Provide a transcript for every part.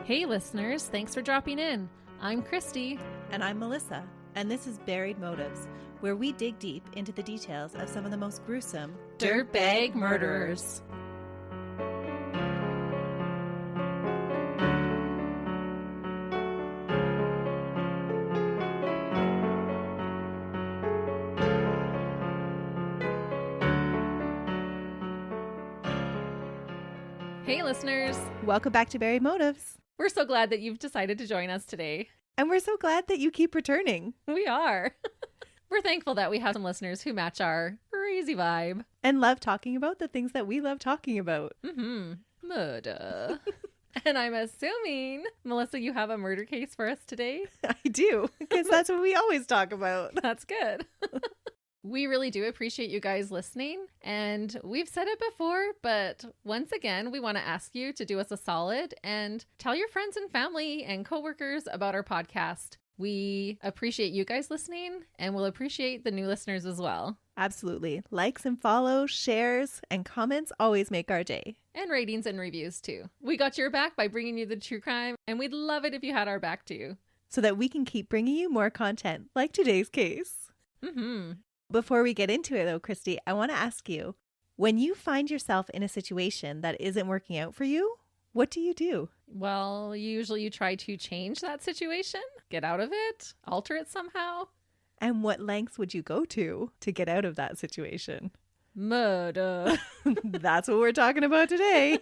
Hey listeners, thanks for dropping in. I'm Christie. And I'm Melissa, and this is Buried Motives, where we dig deep into the details of some of the most gruesome Dirtbag murderers. Hey listeners, Welcome back to Buried Motives. we're so glad that you've decided to join us today. And we're so glad that you keep returning We are. We're thankful that we have some listeners who match our crazy vibe. and love talking about the things that we love talking about. Murder. And I'm assuming, Melissa, you have a murder case for us today? I do, because that's what we always talk about. That's good. We really do appreciate you guys listening. And we've said it before, but once again, we want to ask you to do us a solid and tell your friends and family and coworkers about our podcast. We appreciate you guys listening, and we'll appreciate the new listeners as well. Absolutely. Likes and follows, shares, and comments always make our day. And ratings and reviews too. We got your back by bringing you the true crime, and we'd love it if you had our back too. So that we can keep bringing you more content, like today's case. Before we get into it though, Christy, I want to ask you, when you find yourself in a situation that isn't working out for you, what do you do? Well, usually you try to change that situation, get out of it, alter it somehow. And what lengths would you go to get out of that situation? Murder. That's what we're talking about today.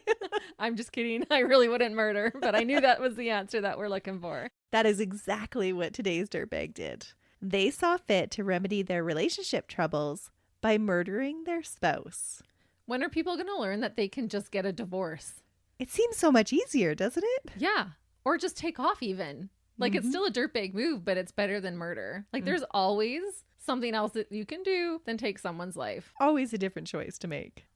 I'm just kidding. I really wouldn't murder, but I knew that was the answer that we're looking for. That is exactly what today's dirtbag did. They saw fit to remedy their relationship troubles by murdering their spouse. When are people going to learn that they can just get a divorce? It seems so much easier, doesn't it? Yeah. Or just take off even. Like it's still a dirtbag move, but it's better than murder. Like there's always something else that you can do than take someone's life. Always a different choice to make.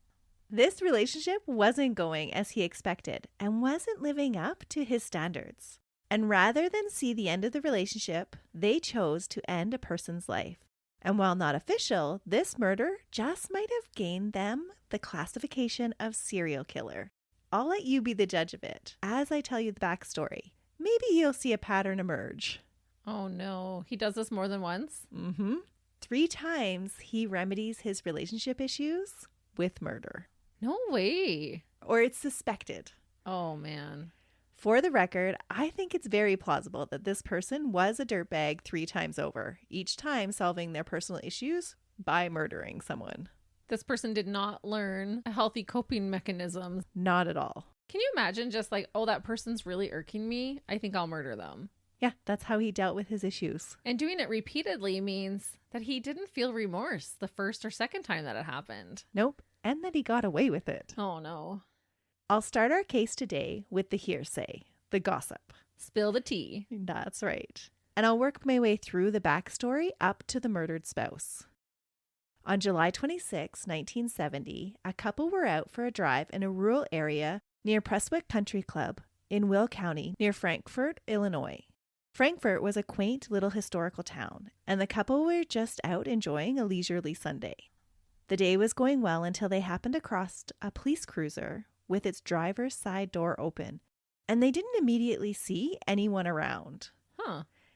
This relationship wasn't going as he expected and wasn't living up to his standards. And rather than see the end of the relationship, they chose to end a person's life. And while not official, this murder just might have gained them the classification of serial killer. I'll let you be the judge of it. As I tell you the backstory, maybe you'll see a pattern emerge. Oh no, he does this more than once? 3 times he remedies his relationship issues with murder. No way. Or it's suspected. Oh man. For the record, I think it's very plausible that this person was a dirtbag 3 times over, each time solving their personal issues by murdering someone. This person did not learn a healthy coping mechanism. Not at all. Can you imagine just like, oh, that person's really irking me? I think I'll murder them. Yeah, that's how he dealt with his issues. And doing it repeatedly means that he didn't feel remorse the first or second time that it happened. Nope. And that he got away with it. Oh no. I'll start our case today with the hearsay, the gossip. Spill the tea. That's right. And I'll work my way through the backstory up to the murdered spouse. On July 26, 1970, a couple were out for a drive in a rural area near Prestwick Country Club in Will County near Frankfort, Illinois. Frankfort was a quaint little historical town, and the couple were just out enjoying a leisurely Sunday. The day was going well until they happened across a police cruiser with its driver's side door open, and they didn't immediately see anyone around.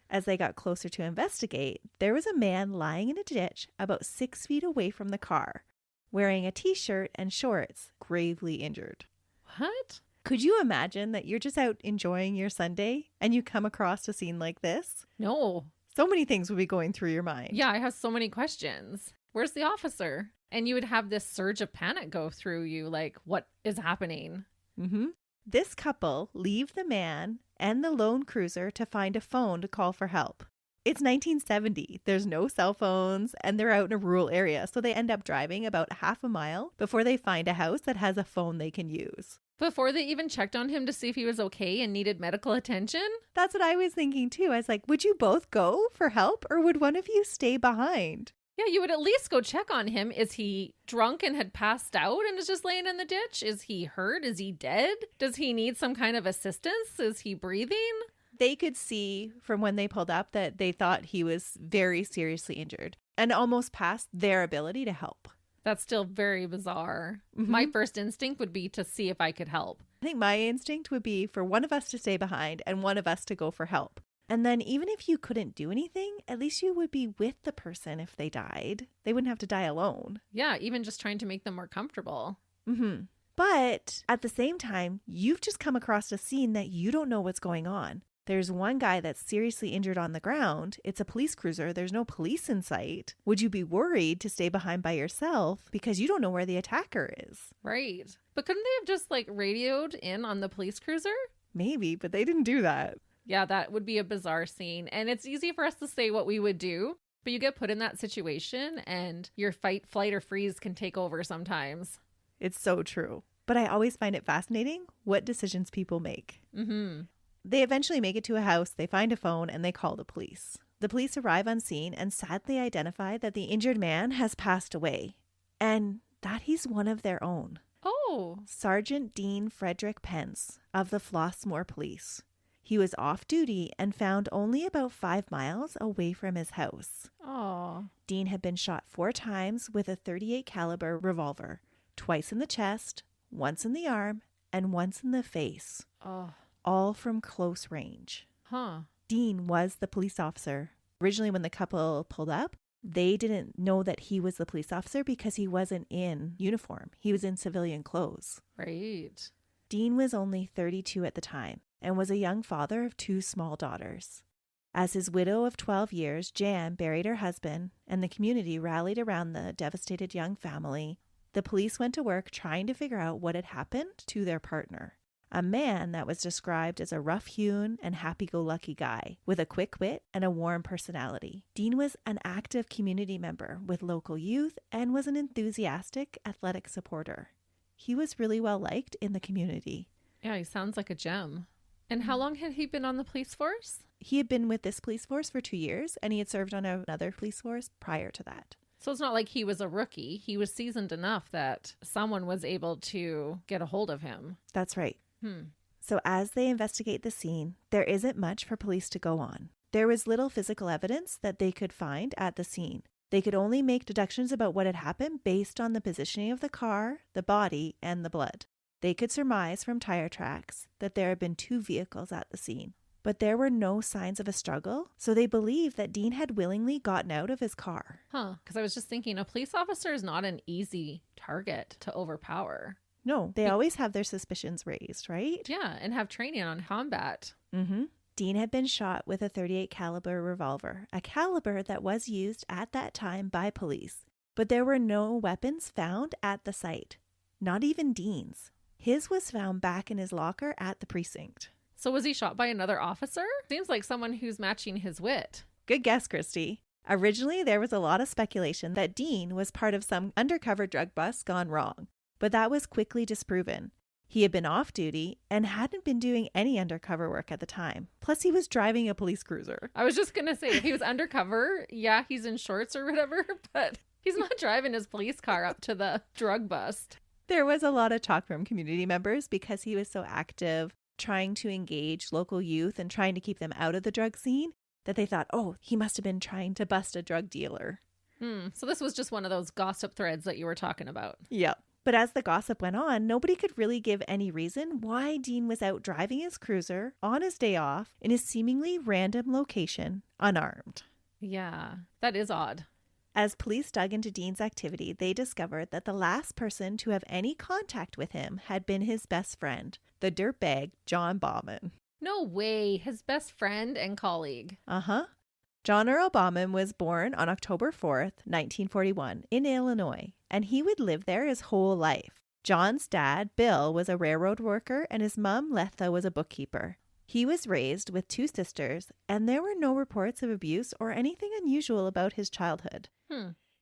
As they got closer to investigate, there was a man lying in a ditch about 6 feet away from the car, wearing a t-shirt and shorts, gravely injured. What? Could you imagine that you're just out enjoying your Sunday and you come across a scene like this? No. So many things would be going through your mind. Yeah, I have so many questions. Where's the officer? And you would have this surge of panic go through you, like, what is happening? This couple leave the man and the lone cruiser to find a phone to call for help. It's 1970. There's no cell phones, and they're out in a rural area, so they end up driving about half a mile before they find a house that has a phone they can use. Before they even checked on him to see if he was okay and needed medical attention? That's what I was thinking too. I was like, would you both go for help, or would one of you stay behind? Yeah, you would at least go check on him. Is he drunk and had passed out and is just laying in the ditch? Is he hurt? Is he dead? Does he need some kind of assistance? Is he breathing? They could see from when they pulled up that they thought he was very seriously injured and almost past their ability to help. That's still very bizarre. My first instinct would be to see if I could help. I think my instinct would be for one of us to stay behind and one of us to go for help. And then even if you couldn't do anything, at least you would be with the person if they died. They wouldn't have to die alone. Yeah, even just trying to make them more comfortable. Mm-hmm. But at the same time, you've just come across a scene that you don't know what's going on. There's one guy that's seriously injured on the ground. It's a police cruiser. There's no police in sight. Would you be worried to stay behind by yourself because you don't know where the attacker is? Right. But couldn't they have just like radioed in on the police cruiser? Maybe, but they didn't do that. Yeah, that would be a bizarre scene. And it's easy for us to say what we would do, but you get put in that situation and your fight, flight, or freeze can take over sometimes. It's so true. But I always find it fascinating what decisions people make. Mm-hmm. They eventually make it to a house, they find a phone, and they call the police. The police arrive on scene and sadly identify that the injured man has passed away and that he's one of their own. Oh. Sergeant Dean Frederick Pence of the Flossmoor Police. He was off duty and found only about 5 miles away from his house. Oh. Dean had been shot 4 times with a .38 caliber revolver, twice in the chest, once in the arm, and once in the face. Oh. All from close range. Huh. Dean was the police officer. Originally, when the couple pulled up, they didn't know that he was the police officer because he wasn't in uniform. He was in civilian clothes. Right. Dean was only 32 at the time and was a young father of 2 small daughters. As his widow of 12 years, Jan buried her husband and the community rallied around the devastated young family, the police went to work trying to figure out what had happened to their partner. A man that was described as a rough-hewn and happy-go-lucky guy with a quick wit and a warm personality. Dean was an active community member with local youth and was an enthusiastic athletic supporter. He was really well liked in the community. Yeah, he sounds like a gem. And how long had he been on the police force? He had been with this police force for 2 years and he had served on another police force prior to that. So it's not like he was a rookie. He was seasoned enough that someone was able to get a hold of him. That's right. So as they investigate the scene, there isn't much for police to go on. There was little physical evidence that they could find at the scene. They could only make deductions about what had happened based on the positioning of the car, the body, and the blood. They could surmise from tire tracks that there had been 2 vehicles at the scene. But there were no signs of a struggle, so they believe that Dean had willingly gotten out of his car. Because I was just thinking, a police officer is not an easy target to overpower. No, they always have their suspicions raised, right? Yeah, and have training on combat. Mm-hmm. Dean had been shot with a .38 caliber revolver, a caliber that was used at that time by police. But there were no weapons found at the site, not even Dean's. His was found back in his locker at the precinct. So was he shot by another officer? Seems like someone who's matching his wit. Good guess, Christy. Originally, there was a lot of speculation that Dean was part of some undercover drug bust gone wrong. But that was quickly disproven. He had been off duty and hadn't been doing any undercover work at the time. Plus, he was driving a police cruiser. I was just going to say, if he was undercover, yeah, he's in shorts or whatever, but he's not driving his police car up to the drug bust. There was a lot of talk from community members because he was so active, trying to engage local youth and trying to keep them out of the drug scene, that they thought, oh, he must have been trying to bust a drug dealer. So this was just one of those gossip threads that you were talking about. Yep. But as the gossip went on, nobody could really give any reason why Dean was out driving his cruiser on his day off in a seemingly random location, unarmed. Yeah, that is odd. As police dug into Dean's activity, they discovered that the last person to have any contact with him had been his best friend, the dirtbag John Baughman. No way, his best friend and colleague. Uh-huh. John Earl Baughman was born on October 4th, 1941, in Illinois, and he would live there his whole life. John's dad, Bill, was a railroad worker, and his mom, Letha, was a bookkeeper. He was raised with 2 sisters, and there were no reports of abuse or anything unusual about his childhood.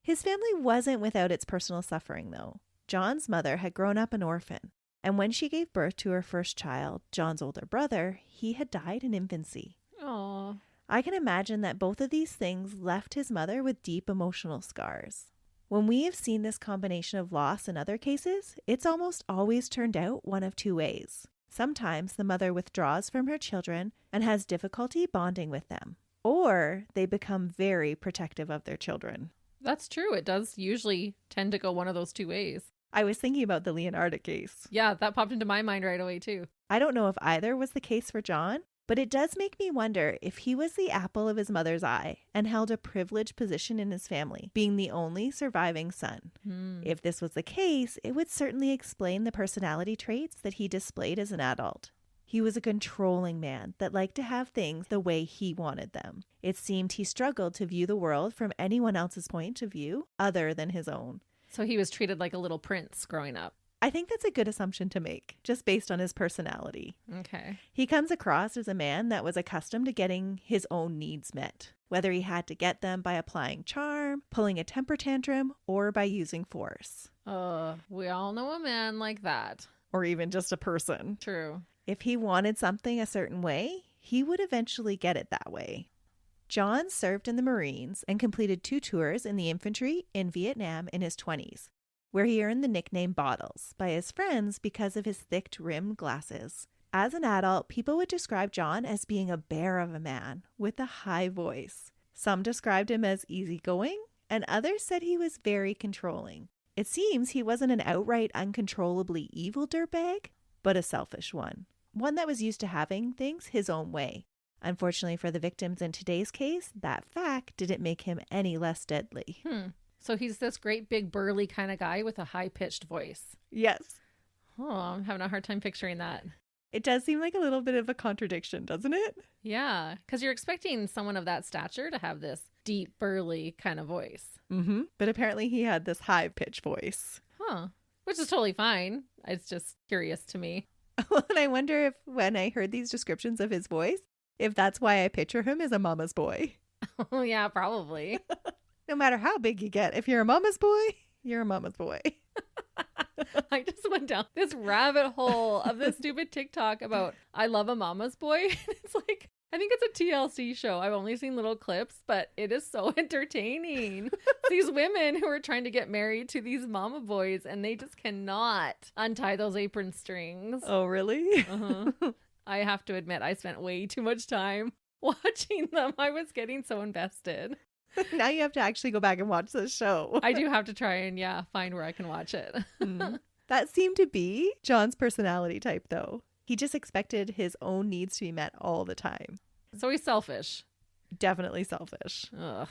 His family wasn't without its personal suffering, though. John's mother had grown up an orphan, and when she gave birth to her first child, John's older brother, he had died in infancy. Aww. I can imagine that both of these things left his mother with deep emotional scars. When we have seen this combination of loss in other cases, it's almost always turned out one of 2 ways. Sometimes the mother withdraws from her children and has difficulty bonding with them, or they become very protective of their children. That's true. It does usually tend to go one of those 2 ways. I was thinking about the Leonardo case. Yeah, that popped into my mind right away too. I don't know if either was the case for John, but it does make me wonder if he was the apple of his mother's eye and held a privileged position in his family, being the only surviving son. If this was the case, it would certainly explain the personality traits that he displayed as an adult. He was a controlling man that liked to have things the way he wanted them. It seemed he struggled to view the world from anyone else's point of view other than his own. So he was treated like a little prince growing up. I think that's a good assumption to make, just based on his personality. Okay. He comes across as a man that was accustomed to getting his own needs met, whether he had to get them by applying charm, pulling a temper tantrum, or by using force. We all know a man like that. Or even just a person. True. If he wanted something a certain way, he would eventually get it that way. John served in the Marines and completed 2 tours in the infantry in Vietnam in his 20s, where he earned the nickname Bottles by his friends because of his thick-rimmed glasses. As an adult, people would describe John as being a bear of a man with a high voice. Some described him as easygoing, and others said he was very controlling. It seems he wasn't an outright uncontrollably evil dirtbag, but a selfish one that was used to having things his own way. Unfortunately for the victims in today's case, that fact didn't make him any less deadly. So he's this great big burly kind of guy with a high-pitched voice. Yes. Oh, I'm having a hard time picturing that. It does seem like a little bit of a contradiction, doesn't it? Yeah, because you're expecting someone of that stature to have this deep, burly kind of voice. But apparently he had this high-pitched voice. Which is totally fine. It's just curious to me. Well, and I wonder if when I heard these descriptions of his voice, if that's why I picture him as a mama's boy. Oh, yeah, probably. No matter how big you get, if you're a mama's boy, you're a mama's boy. I just went down this rabbit hole of this stupid TikTok about I love a mama's boy. It's like, I think it's a TLC show. I've only seen little clips, but it is so entertaining. These women who are trying to get married to these mama boys, and they just cannot untie those apron strings. Oh, really? I have to admit, I spent way too much time watching them. I was getting so invested. Now you have to actually go back and watch the show. I do have to try and, find where I can watch it. That seemed to be John's personality type, though. He just expected his own needs to be met all the time. So he's selfish. Definitely selfish. Ugh.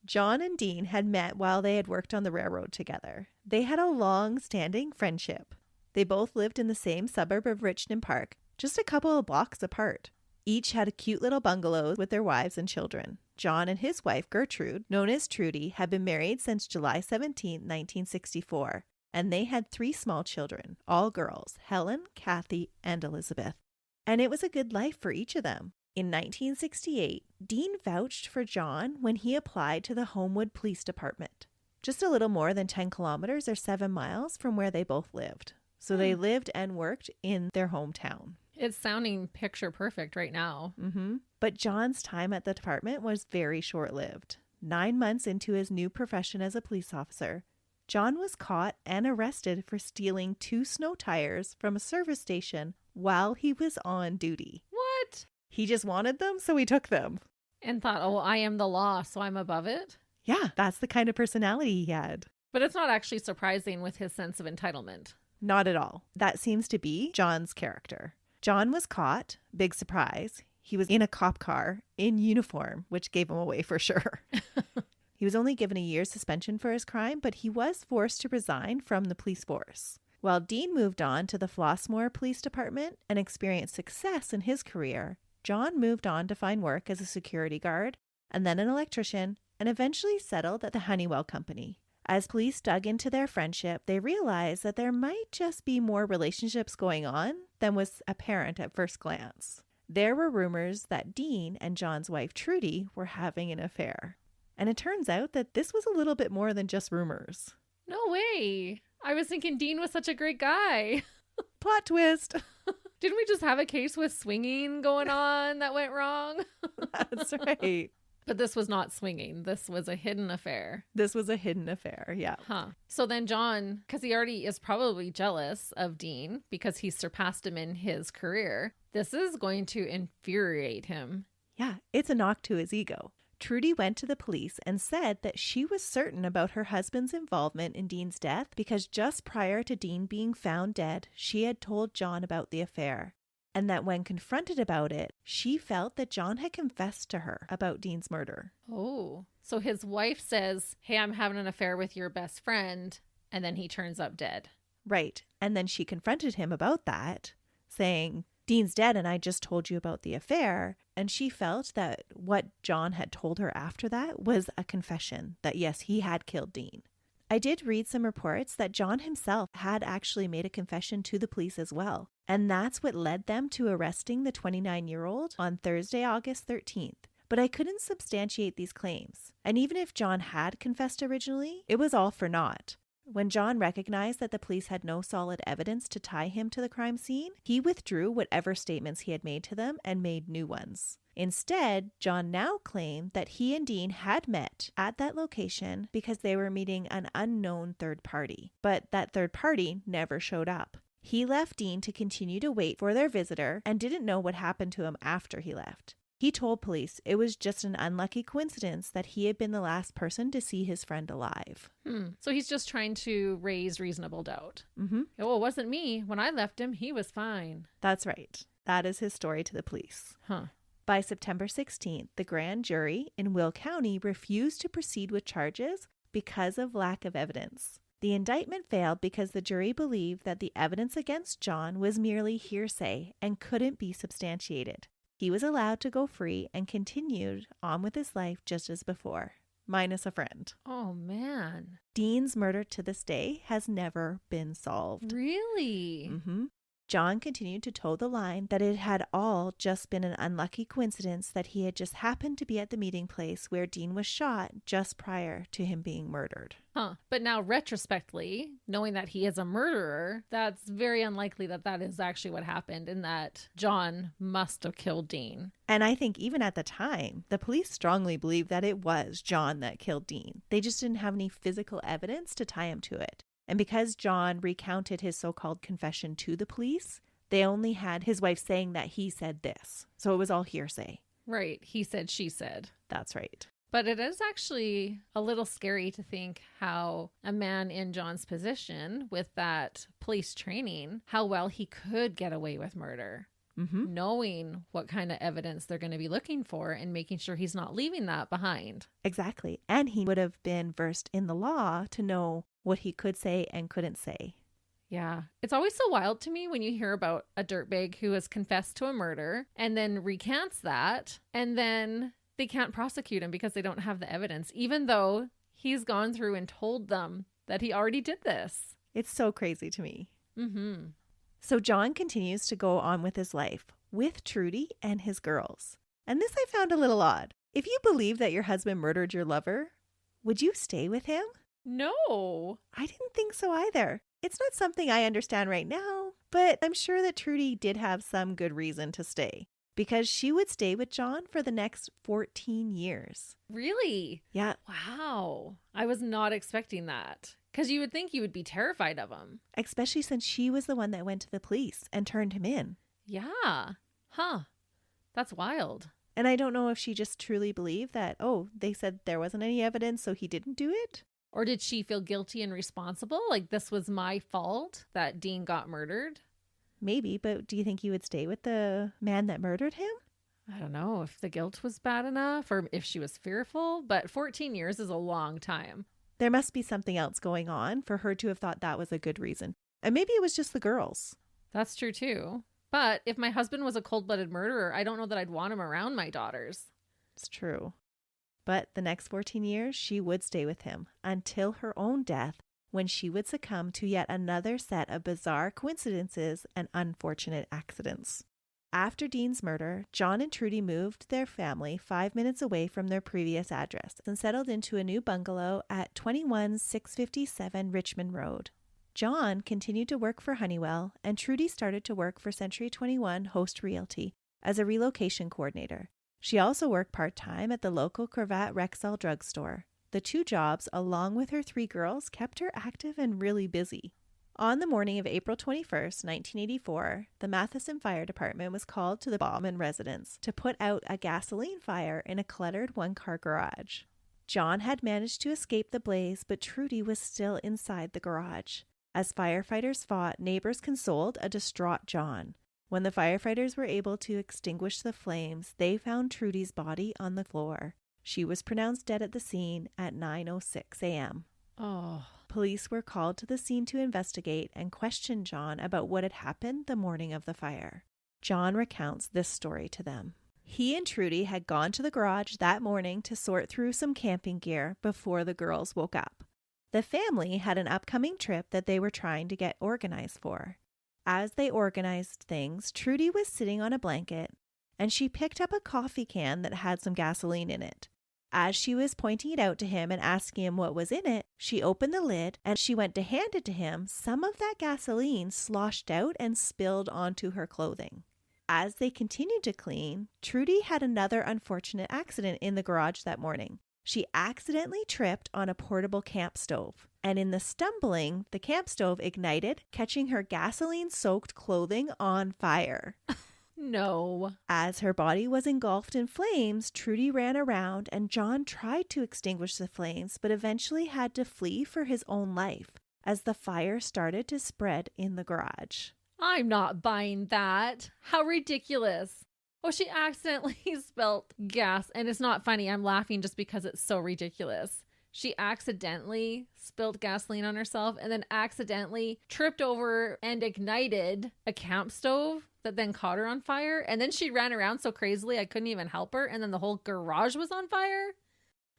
John and Dean had met while they had worked on the railroad together. They had a long-standing friendship. They both lived in the same suburb of Richmond Park, just a couple of blocks apart. Each had a cute little bungalow with their wives and children. John and his wife, Gertrude, known as Trudy, had been married since July 17, 1964, and they had 3 small children, all girls, Helen, Kathy, and Elizabeth. And it was a good life for each of them. In 1968, Dean vouched for John when he applied to the Homewood Police Department, just a little more than 10 kilometers or 7 miles from where they both lived. So they lived and worked in their hometown. It's sounding picture perfect right now. But John's time at the department was very short-lived. 9 months into his new profession as a police officer, John was caught and arrested for stealing 2 snow tires from a service station while he was on duty. What? He just wanted them, so he took them. And thought, oh, I am the law, so I'm above it? Yeah, that's the kind of personality he had. But it's not actually surprising with his sense of entitlement. Not at all. That seems to be John's character. John was caught. Big surprise. He was in a cop car in uniform, which gave him away for sure. He was only given a year's suspension for his crime, but he was forced to resign from the police force. While Dean moved on to the Flossmoor Police Department and experienced success in his career, John moved on to find work as a security guard and then an electrician and eventually settled at the Honeywell Company. As police dug into their friendship, they realized that there might just be more relationships going on than was apparent at first glance. There were rumors that Dean and John's wife Trudy were having an affair. And it turns out that this was a little bit more than just rumors. No way. I was thinking Dean was such a great guy. Plot twist. Didn't we just have a case with swinging going on that went wrong? That's right. But this was not swinging. This was a hidden affair. This was a hidden affair, yeah. So then John, because he already is probably jealous of Dean because he surpassed him in his career, this is going to infuriate him. Yeah, it's a knock to his ego. Trudy went to the police and said that she was certain about her husband's involvement in Dean's death because just prior to Dean being found dead, she had told John about the affair, and that when confronted about it, she felt that John had confessed to her about Dean's murder. Oh, so his wife says, hey, I'm having an affair with your best friend, and then he turns up dead. Right, and then she confronted him about that, saying, Dean's dead and I just told you about the affair. And she felt that what John had told her after that was a confession that yes, he had killed Dean. I did read some reports that John himself had actually made a confession to the police as well. And that's what led them to arresting the 29-year-old on Thursday, August 13th. But I couldn't substantiate these claims. And even if John had confessed originally, it was all for naught. When John recognized that the police had no solid evidence to tie him to the crime scene, he withdrew whatever statements he had made to them and made new ones. Instead, John now claimed that he and Dean had met at that location because they were meeting an unknown third party, but that third party never showed up. He left Dean to continue to wait for their visitor and didn't know what happened to him after he left. He told police it was just an unlucky coincidence that he had been the last person to see his friend alive. So he's just trying to raise reasonable doubt. Mm-hmm. Oh, it wasn't me. When I left him, he was fine. That's right. That is his story to the police. By September 16th, the grand jury in Will County refused to proceed with charges because of lack of evidence. The indictment failed because the jury believed that the evidence against John was merely hearsay and couldn't be substantiated. He was allowed to go free and continued on with his life just as before, minus a friend. Oh, man. Dean's murder to this day has never been solved. Really? Mm-hmm. John continued to toe the line that it had all just been an unlucky coincidence that he had just happened to be at the meeting place where Dean was shot just prior to him being murdered. But now retrospectively, knowing that he is a murderer, that's very unlikely that that is actually what happened and that John must have killed Dean. And I think even at the time, the police strongly believed that it was John that killed Dean. They just didn't have any physical evidence to tie him to it. And because John recounted his so-called confession to the police, they only had his wife saying that he said this. So it was all hearsay. Right. He said, she said. That's right. But it is actually a little scary to think how a man in John's position with that police training, how well he could get away with murder. Mm-hmm. Knowing what kind of evidence they're going to be looking for and making sure he's not leaving that behind. Exactly. And he would have been versed in the law to know what he could say and couldn't say. Yeah. It's always so wild to me when you hear about a dirtbag who has confessed to a murder and then recants that, and then they can't prosecute him because they don't have the evidence, even though he's gone through and told them that he already did this. It's so crazy to me. Mm-hmm. So John continues to go on with his life with Trudy and his girls. And this I found a little odd. If you believe that your husband murdered your lover, would you stay with him? No. I didn't think so either. It's not something I understand right now, but I'm sure that Trudy did have some good reason to stay, because she would stay with John for the next 14 years. Really? Yeah. Wow. I was not expecting that. Because you would think you would be terrified of him. Especially since she was the one that went to the police and turned him in. Yeah. Huh. That's wild. And I don't know if she just truly believed that, oh, they said there wasn't any evidence, so he didn't do it. Or did she feel guilty and responsible? Like this was my fault that Dean got murdered? Maybe, but do you think you would stay with the man that murdered him? I don't know if the guilt was bad enough or if she was fearful, but 14 years is a long time. There must be something else going on for her to have thought that was a good reason. And maybe it was just the girls. That's true too. But if my husband was a cold-blooded murderer, I don't know that I'd want him around my daughters. It's true. But the next 14 years, she would stay with him until her own death, when she would succumb to yet another set of bizarre coincidences and unfortunate accidents. After Dean's murder, John and Trudy moved their family 5 minutes away from their previous address and settled into a new bungalow at 21657 Richmond Road. John continued to work for Honeywell, and Trudy started to work for Century 21 Host Realty as a relocation coordinator. She also worked part-time at the local Cravat Rexall drugstore. The two jobs, along with her 3 girls, kept her active and really busy. On the morning of April 21st, 1984, the Matheson Fire Department was called to the Baughman residence to put out a gasoline fire in a cluttered one-car garage. John had managed to escape the blaze, but Trudy was still inside the garage. As firefighters fought, neighbors consoled a distraught John. When the firefighters were able to extinguish the flames, they found Trudy's body on the floor. She was pronounced dead at the scene at 9:06 a.m. Oh. Police were called to the scene to investigate and question John about what had happened the morning of the fire. John recounts this story to them. He and Trudy had gone to the garage that morning to sort through some camping gear before the girls woke up. The family had an upcoming trip that they were trying to get organized for. As they organized things, Trudy was sitting on a blanket, and she picked up a coffee can that had some gasoline in it. As she was pointing it out to him and asking him what was in it, she opened the lid and she went to hand it to him. Some of that gasoline sloshed out and spilled onto her clothing. As they continued to clean, Trudy had another unfortunate accident in the garage that morning. She accidentally tripped on a portable camp stove, and in the stumbling, the camp stove ignited, catching her gasoline-soaked clothing on fire. No. As her body was engulfed in flames, Trudy ran around and John tried to extinguish the flames, but eventually had to flee for his own life as the fire started to spread in the garage. I'm not buying that. How ridiculous. Oh, she accidentally spilled gas. And it's not funny. I'm laughing just because it's so ridiculous. She accidentally spilled gasoline on herself and then accidentally tripped over and ignited a camp stove that then caught her on fire. And then she ran around so crazily I couldn't even help her. And then the whole garage was on fire.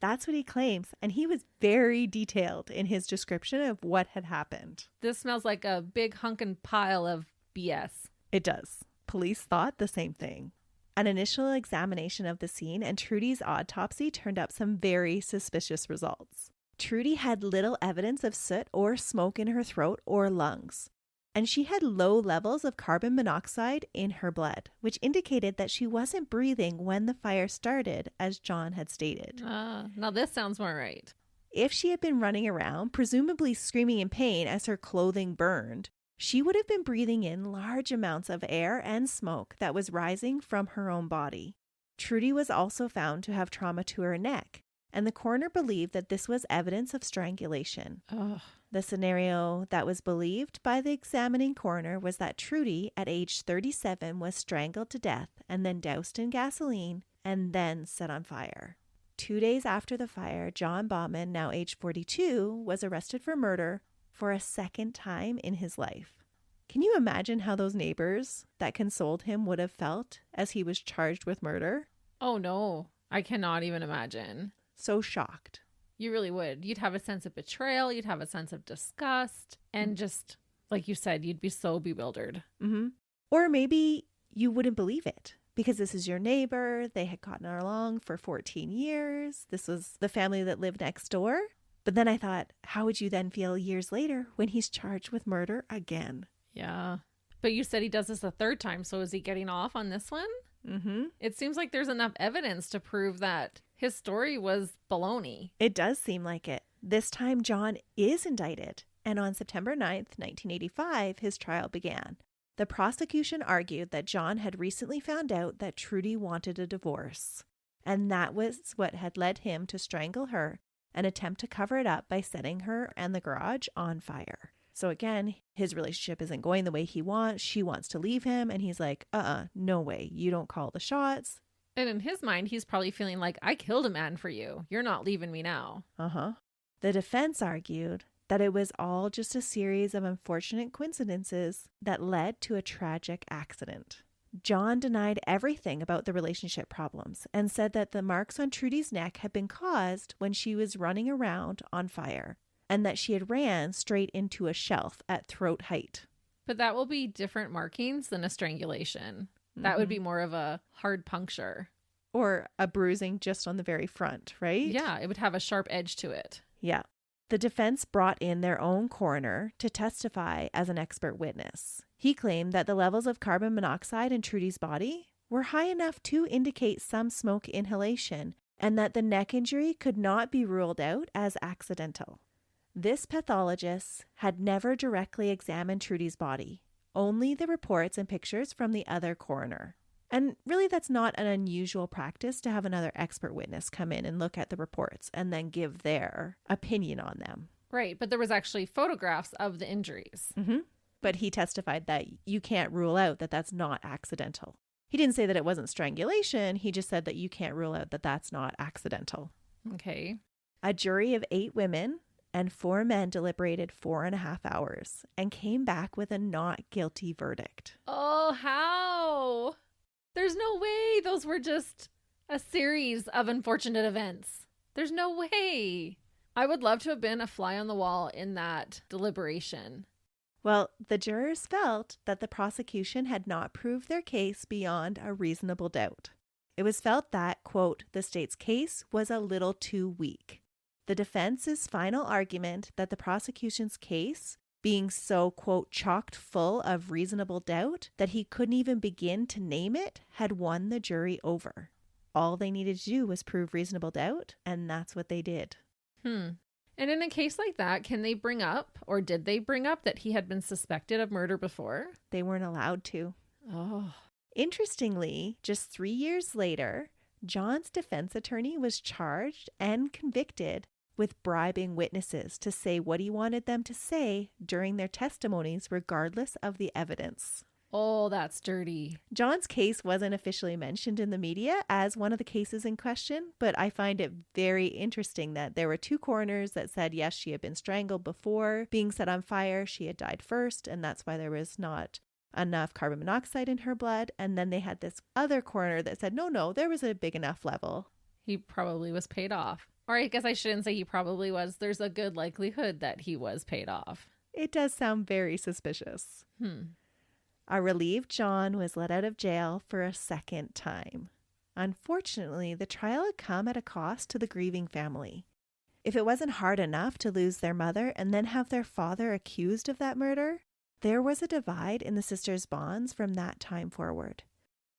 That's what he claims. And he was very detailed in his description of what had happened. This smells like a big hunkin' pile of BS. It does. Police thought the same thing. An initial examination of the scene and Trudy's autopsy turned up some very suspicious results. Trudy had little evidence of soot or smoke in her throat or lungs, and she had low levels of carbon monoxide in her blood, which indicated that she wasn't breathing when the fire started, as John had stated. Now this sounds more right. If she had been running around, presumably screaming in pain as her clothing burned, she would have been breathing in large amounts of air and smoke that was rising from her own body. Trudy was also found to have trauma to her neck, and the coroner believed that this was evidence of strangulation. Ugh. The scenario that was believed by the examining coroner was that Trudy, at age 37, was strangled to death and then doused in gasoline and then set on fire. 2 days after the fire, John Baughman, now age 42, was arrested for murder for a second time in his life. Can you imagine how those neighbors that consoled him would have felt as he was charged with murder? Oh no, I cannot even imagine. So shocked. You really would. You'd have a sense of betrayal. You'd have a sense of disgust. And just, like you said, you'd be so bewildered. Mm-hmm. Or maybe you wouldn't believe it because this is your neighbor. They had gotten along for 14 years. This was the family that lived next door. But then I thought, how would you then feel years later when he's charged with murder again? Yeah. But you said he does this a third time. So is he getting off on this one? Mm-hmm. It seems like there's enough evidence to prove that his story was baloney. It does seem like it. This time, John is indicted. And on September 9th, 1985, his trial began. The prosecution argued that John had recently found out that Trudy wanted a divorce. And that was what had led him to strangle her and attempt to cover it up by setting her and the garage on fire. So again, his relationship isn't going the way he wants. She wants to leave him. And he's like, no way. You don't call the shots. And in his mind, he's probably feeling like, I killed a man for you. You're not leaving me now. The defense argued that it was all just a series of unfortunate coincidences that led to a tragic accident. John denied everything about the relationship problems and said that the marks on Trudy's neck had been caused when she was running around on fire and that she had ran straight into a shelf at throat height. But that will be different markings than a strangulation. That would be more of a hard puncture. Or a bruising just on the very front, right? Yeah, it would have a sharp edge to it. Yeah. The defense brought in their own coroner to testify as an expert witness. He claimed that the levels of carbon monoxide in Trudy's body were high enough to indicate some smoke inhalation and that the neck injury could not be ruled out as accidental. This pathologist had never directly examined Trudy's body, only the reports and pictures from the other coroner. And really, that's not an unusual practice to have another expert witness come in and look at the reports and then give their opinion on them. Right, but there was actually photographs of the injuries. But he testified that you can't rule out that that's not accidental. He didn't say that it wasn't strangulation. He just said that you can't rule out that that's not accidental. Okay. A jury of 8 women and 4 men deliberated 4.5 hours and came back with a not guilty verdict. Oh, how? There's no way those were just a series of unfortunate events. There's no way. I would love to have been a fly on the wall in that deliberation. Well, the jurors felt that the prosecution had not proved their case beyond a reasonable doubt. It was felt that, quote, the state's case was a little too weak. The defense's final argument that the prosecution's case, being so, quote, chocked full of reasonable doubt that he couldn't even begin to name it, had won the jury over. All they needed to do was prove reasonable doubt, and that's what they did. And in a case like that, can they bring up, or did they bring up, that he had been suspected of murder before? They weren't allowed to. Oh. Interestingly, just 3 years later, John's defense attorney was charged and convicted with bribing witnesses to say what he wanted them to say during their testimonies, regardless of the evidence. Oh, that's dirty. John's case wasn't officially mentioned in the media as one of the cases in question, but I find it very interesting that there were 2 coroners that said, yes, she had been strangled before being set on fire. She had died first, and that's why there was not enough carbon monoxide in her blood. And then they had this other coroner that said, no, there was a big enough level. He probably was paid off. Or I guess I shouldn't say he probably was. There's a good likelihood that he was paid off. It does sound very suspicious. A relieved John was let out of jail for a second time. Unfortunately, the trial had come at a cost to the grieving family. If it wasn't hard enough to lose their mother and then have their father accused of that murder, there was a divide in the sisters' bonds from that time forward.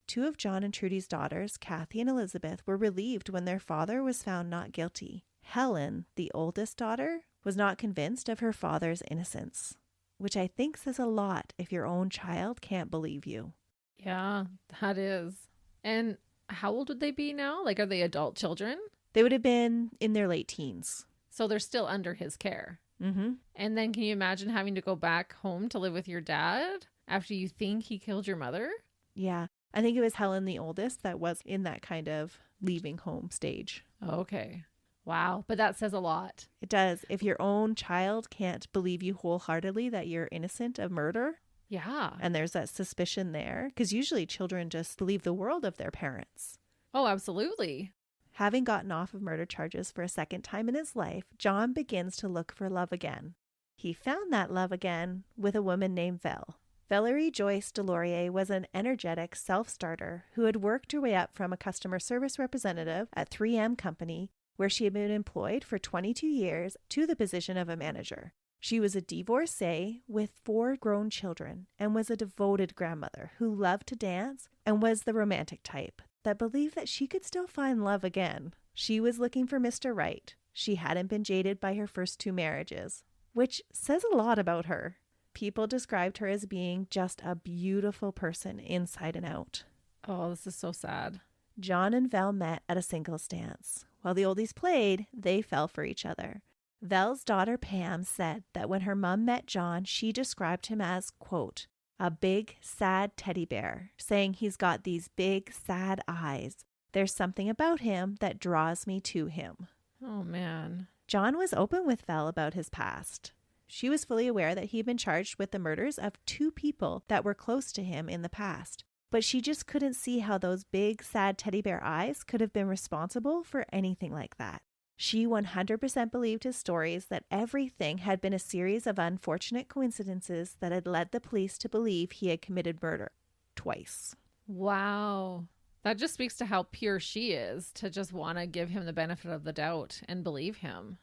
2 of John and Trudy's daughters, Kathy and Elizabeth, were relieved when their father was found not guilty. Helen, the oldest daughter, was not convinced of her father's innocence, which I think says a lot if your own child can't believe you. Yeah, that is. And how old would they be now? Like, are they adult children? They would have been in their late teens. So they're still under his care. And then can you imagine having to go back home to live with your dad after you think he killed your mother? Yeah. I think it was Helen, the oldest, that was in that kind of leaving home stage. Okay. Wow. But that says a lot. It does. If your own child can't believe you wholeheartedly that you're innocent of murder. Yeah. And there's that suspicion there, because usually children just believe the world of their parents. Oh, absolutely. Having gotten off of murder charges for a second time in his life, John begins to look for love again. He found that love again with a woman named Vel. Valerie Joyce Delorier was an energetic self-starter who had worked her way up from a customer service representative at 3M Company, where she had been employed for 22 years, to the position of a manager. She was a divorcee with 4 grown children and was a devoted grandmother who loved to dance and was the romantic type that believed that she could still find love again. She was looking for Mr. Right. She hadn't been jaded by her first 2 marriages, which says a lot about her. People described her as being just a beautiful person inside and out. Oh, this is so sad. John and Vel met at a singles dance. While the oldies played, they fell for each other. Vel's daughter Pam said that when her mom met John, she described him as, quote, a big, sad teddy bear, saying he's got these big, sad eyes. There's something about him that draws me to him. Oh, man. John was open with Vel about his past. She was fully aware that he had been charged with the murders of 2 people that were close to him in the past, but she just couldn't see how those big, sad teddy bear eyes could have been responsible for anything like that. She 100% believed his stories that everything had been a series of unfortunate coincidences that had led the police to believe he had committed murder twice. Wow. That just speaks to how pure she is to just want to give him the benefit of the doubt and believe him.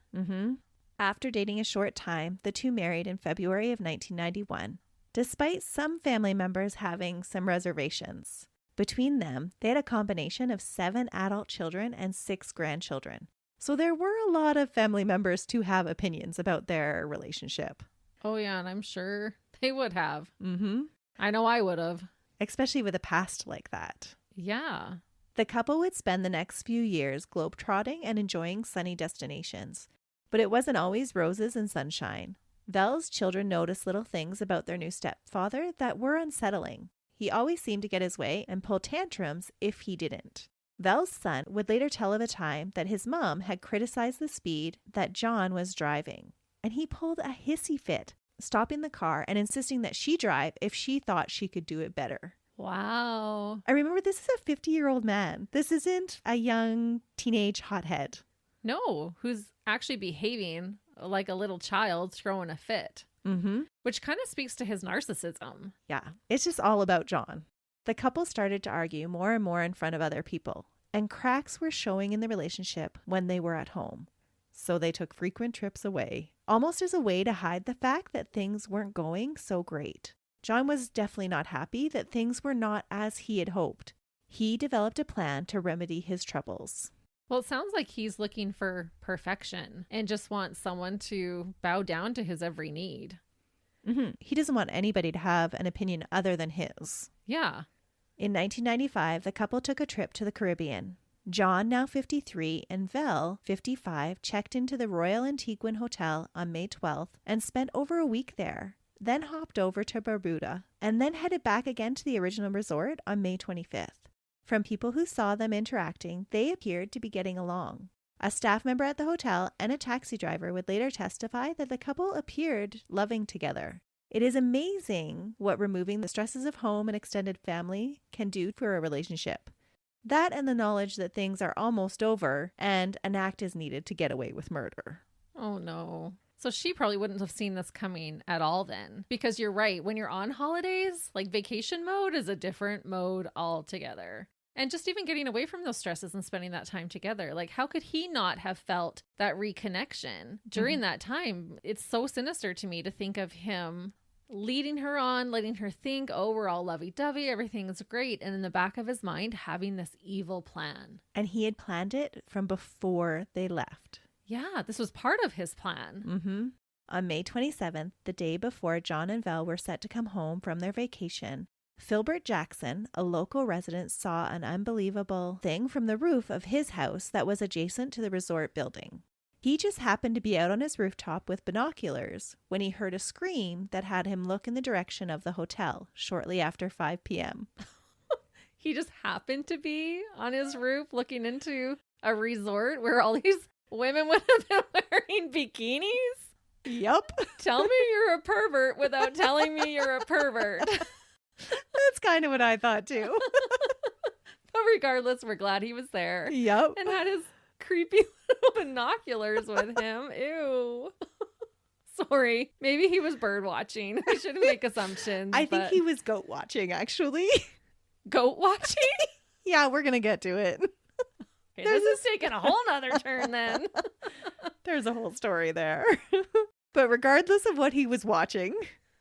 After dating a short time, the 2 married in February of 1991, despite some family members having some reservations. Between them, they had a combination of 7 adult children and 6 grandchildren. So there were a lot of family members to have opinions about their relationship. Oh, yeah, and I'm sure they would have. Mm-hmm. I know I would have. Especially with a past like that. Yeah. The couple would spend the next few years globetrotting and enjoying sunny destinations. But it wasn't always roses and sunshine. Vel's children noticed little things about their new stepfather that were unsettling. He always seemed to get his way and pull tantrums if he didn't. Vel's son would later tell of a time that his mom had criticized the speed that John was driving. And he pulled a hissy fit, stopping the car and insisting that she drive if she thought she could do it better. Wow. I remember this is a 50-year-old man. This isn't a young teenage hothead. No, who's actually behaving like a little child throwing a fit. Mm-hmm. Which kind of speaks to his narcissism. Yeah, it's just all about John. The couple started to argue more and more in front of other people, and cracks were showing in the relationship when they were at home. So they took frequent trips away, almost as a way to hide the fact that things weren't going so great. John was definitely not happy that things were not as he had hoped. He developed a plan to remedy his troubles. Well, it sounds like he's looking for perfection and just wants someone to bow down to his every need. Mm-hmm. He doesn't want anybody to have an opinion other than his. Yeah. In 1995, the couple took a trip to the Caribbean. John, now 53, and Vel, 55, checked into the Royal Antiguan Hotel on May 12th and spent over a week there, then hopped over to Barbuda, and then headed back again to the original resort on May 25th. From people who saw them interacting, they appeared to be getting along. A staff member at the hotel and a taxi driver would later testify that the couple appeared loving together. It is amazing what removing the stresses of home and extended family can do for a relationship. That and the knowledge that things are almost over and an act is needed to get away with murder. Oh, no. So she probably wouldn't have seen this coming at all then. Because you're right. When you're on holidays, like vacation mode is a different mode altogether. And just even getting away from those stresses and spending that time together. Like, how could he not have felt that reconnection during that time? It's so sinister to me to think of him leading her on, letting her think, oh, we're all lovey-dovey, everything's great. And in the back of his mind, having this evil plan. And he had planned it from before they left. Yeah, this was part of his plan. Mm-hmm. On May 27th, the day before John and Vel were set to come home from their vacation, Philbert Jackson, a local resident, saw an unbelievable thing from the roof of his house that was adjacent to the resort building. He just happened to be out on his rooftop with binoculars when he heard a scream that had him look in the direction of the hotel shortly after 5 p.m. He just happened to be on his roof looking into a resort where all these women would have been wearing bikinis? Yup. Tell me you're a pervert without telling me you're a pervert. That's kind of what I thought too. But regardless, we're glad he was there. Yep. And had his creepy little binoculars with him. Ew. Sorry. Maybe he was bird watching. I shouldn't make assumptions. I think he was goat watching, actually. Goat watching? Yeah, we're going to get to it. Okay, this is taking a whole nother turn then. There's a whole story there. But regardless of what he was watching,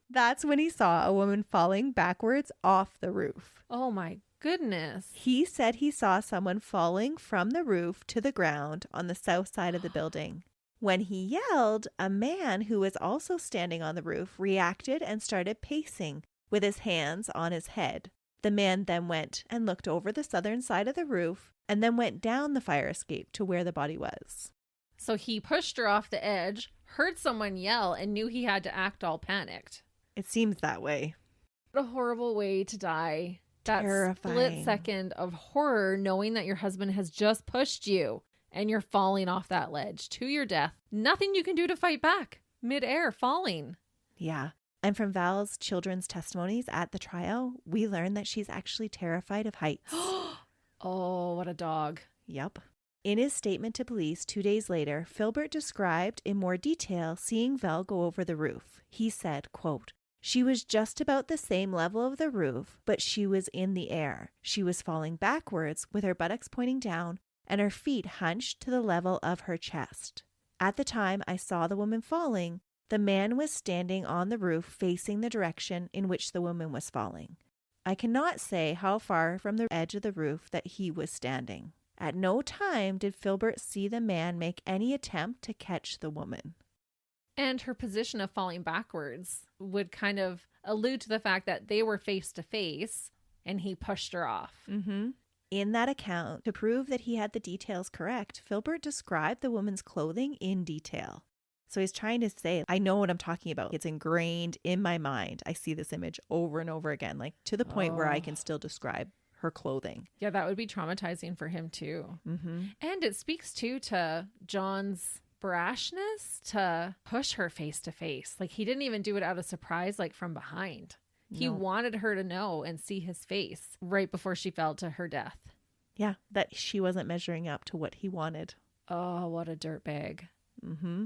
that's when he saw a woman falling backwards off the roof. Oh my goodness. He said he saw someone falling from the roof to the ground on the south side of the building. When he yelled, a man who was also standing on the roof reacted and started pacing with his hands on his head. The man then went and looked over the southern side of the roof and then went down the fire escape to where the body was. So he pushed her off the edge, heard someone yell, and knew he had to act all panicked. It seems that way. What a horrible way to die. That Terrifying. split second of horror, knowing that your husband has just pushed you and you're falling off that ledge to your death. Nothing you can do to fight back. Midair, falling. Yeah. And from Val's children's testimonies at the trial, we learned that she's actually terrified of heights. Oh, what a dog. Yep. In his statement to police 2 days later, Philbert described in more detail seeing Val go over the roof. He said, quote, "She was just about the same level of the roof, but she was in the air. She was falling backwards with her buttocks pointing down and her feet hunched to the level of her chest. At the time I saw the woman falling, the man was standing on the roof facing the direction in which the woman was falling. I cannot say how far from the edge of the roof that he was standing." At no time did Filbert see the man make any attempt to catch the woman. And her position of falling backwards would kind of allude to the fact that they were face to face and he pushed her off. Mm-hmm. In that account, to prove that he had the details correct, Filbert described the woman's clothing in detail. So he's trying to say, I know what I'm talking about. It's ingrained in my mind. I see this image over and over again, like to the point where I can still describe her clothing. Yeah, that would be traumatizing for him too. Mm-hmm. And it speaks too to John's brashness to push her face to face. Like he didn't even do it out of surprise, like from behind. No. He wanted her to know and see his face right before she fell to her death. Yeah, that she wasn't measuring up to what he wanted. Oh, what a dirtbag. Mm-hmm.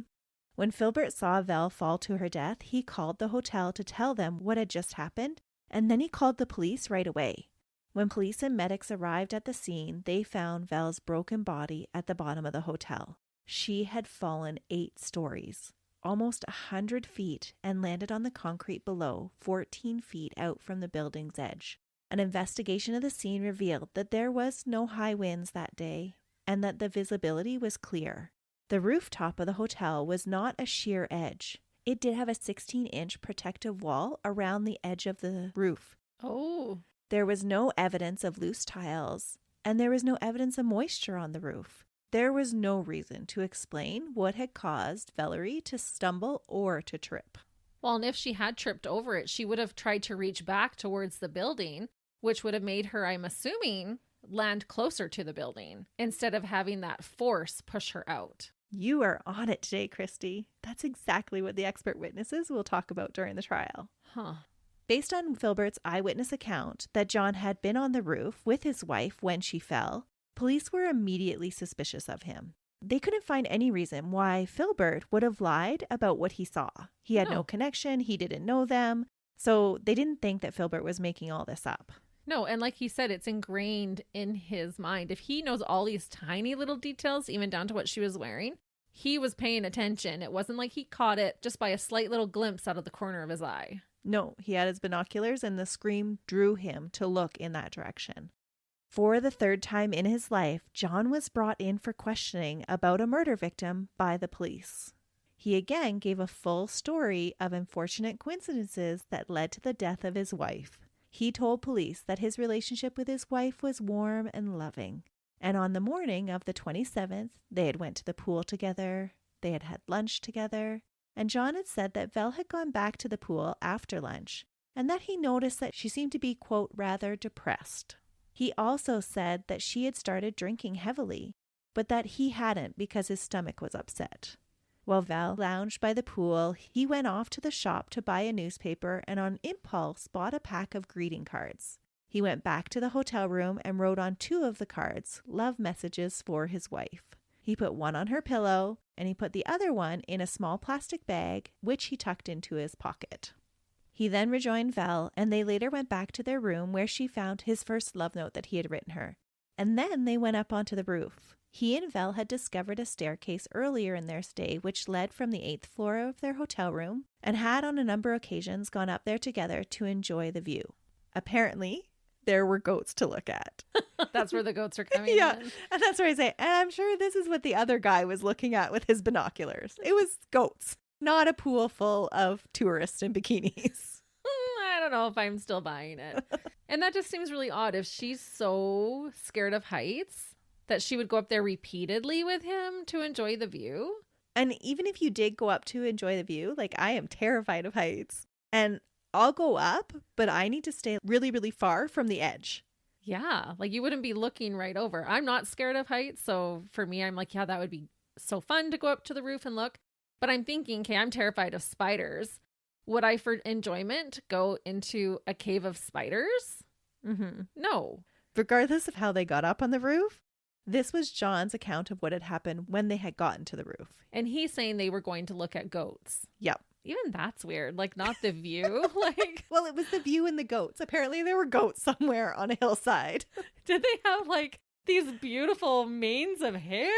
When Filbert saw Vel fall to her death, he called the hotel to tell them what had just happened, and then he called the police right away. When police and medics arrived at the scene, they found Vel's broken body at the bottom of the hotel. She had fallen 8 stories, almost 100 feet, and landed on the concrete below, 14 feet out from the building's edge. An investigation of the scene revealed that there was no high winds that day, and that the visibility was clear. The rooftop of the hotel was not a sheer edge. It did have a 16-inch protective wall around the edge of the roof. Oh. There was no evidence of loose tiles, and there was no evidence of moisture on the roof. There was no reason to explain what had caused Valerie to stumble or to trip. Well, and if she had tripped over it, she would have tried to reach back towards the building, which would have made her, I'm assuming, land closer to the building instead of having that force push her out. You are on it today, Christy. That's exactly what the expert witnesses will talk about during the trial. Huh. Based on Filbert's eyewitness account that John had been on the roof with his wife when she fell, police were immediately suspicious of him. They couldn't find any reason why Filbert would have lied about what he saw. He had no connection. He didn't know them. So they didn't think that Filbert was making all this up. No, and like he said, it's ingrained in his mind. If he knows all these tiny little details, even down to what she was wearing, he was paying attention. It wasn't like he caught it just by a slight little glimpse out of the corner of his eye. No, he had his binoculars, and the scream drew him to look in that direction. For the 3rd time in his life, John was brought in for questioning about a murder victim by the police. He again gave a full story of unfortunate coincidences that led to the death of his wife. He told police that his relationship with his wife was warm and loving. And on the morning of the 27th, they had went to the pool together, they had had lunch together, and John had said that Vel had gone back to the pool after lunch, and that he noticed that she seemed to be, quote, rather depressed. He also said that she had started drinking heavily, but that he hadn't because his stomach was upset. While Vel lounged by the pool, he went off to the shop to buy a newspaper and on impulse bought a pack of greeting cards. He went back to the hotel room and wrote on 2 of the cards love messages for his wife. He put one on her pillow, and he put the other one in a small plastic bag, which he tucked into his pocket. He then rejoined Vel, and they later went back to their room where she found his first love note that he had written her. And then they went up onto the roof. He and Vel had discovered a staircase earlier in their stay which led from the 8th floor of their hotel room, and had on a number of occasions gone up there together to enjoy the view. Apparently, there were goats to look at. That's where the goats are coming yeah, in. And that's where I say, and I'm sure this is what the other guy was looking at with his binoculars. It was goats, not a pool full of tourists in bikinis. I don't know if I'm still buying it. And that just seems really odd. If she's so scared of heights that she would go up there repeatedly with him to enjoy the view. And even if you did go up to enjoy the view, like I am terrified of heights. And I'll go up, but I need to stay really, really far from the edge. Yeah, like you wouldn't be looking right over. I'm not scared of heights. So for me, I'm like, yeah, that would be so fun to go up to the roof and look. But I'm thinking, okay, I'm terrified of spiders. Would I, for enjoyment, go into a cave of spiders? Mm-hmm. No. Regardless of how they got up on the roof, this was John's account of what had happened when they had gotten to the roof. And he's saying they were going to look at goats. Yep. Even that's weird. Like, not the view. Like, well, it was the view and the goats. Apparently there were goats somewhere on a hillside. Did they have like these beautiful manes of hair?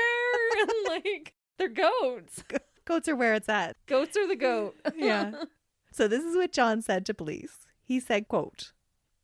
And like, they're goats. Goats are where it's at. Goats are the goat. Yeah. So this is what John said to police. He said, quote,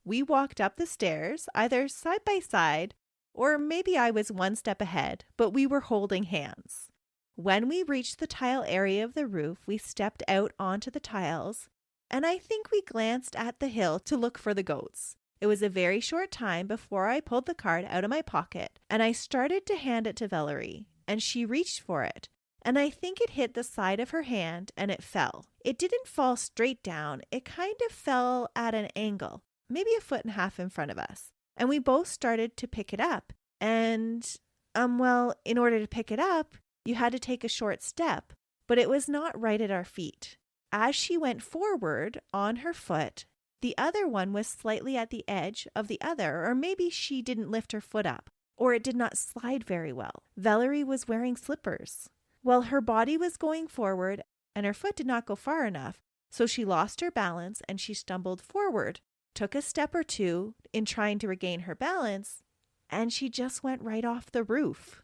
"We walked up the stairs either side by side Or maybe I was one step ahead, but we were holding hands. When we reached the tile area of the roof, we stepped out onto the tiles, and I think we glanced at the hill to look for the goats. It was a very short time before I pulled the card out of my pocket, and I started to hand it to Valerie, and she reached for it, and I think it hit the side of her hand, and it fell. It didn't fall straight down. It kind of fell at an angle, maybe 1.5 feet in front of us, and we both started to pick it up, and, in order to pick it up, you had to take a short step, but it was not right at our feet. As she went forward on her foot, the other one was slightly at the edge of the other, or maybe she didn't lift her foot up, or it did not slide very well. Valerie was wearing slippers. Well, her body was going forward, and her foot did not go far enough, so she lost her balance and she stumbled forward, took a step or two in trying to regain her balance, and she just went right off the roof.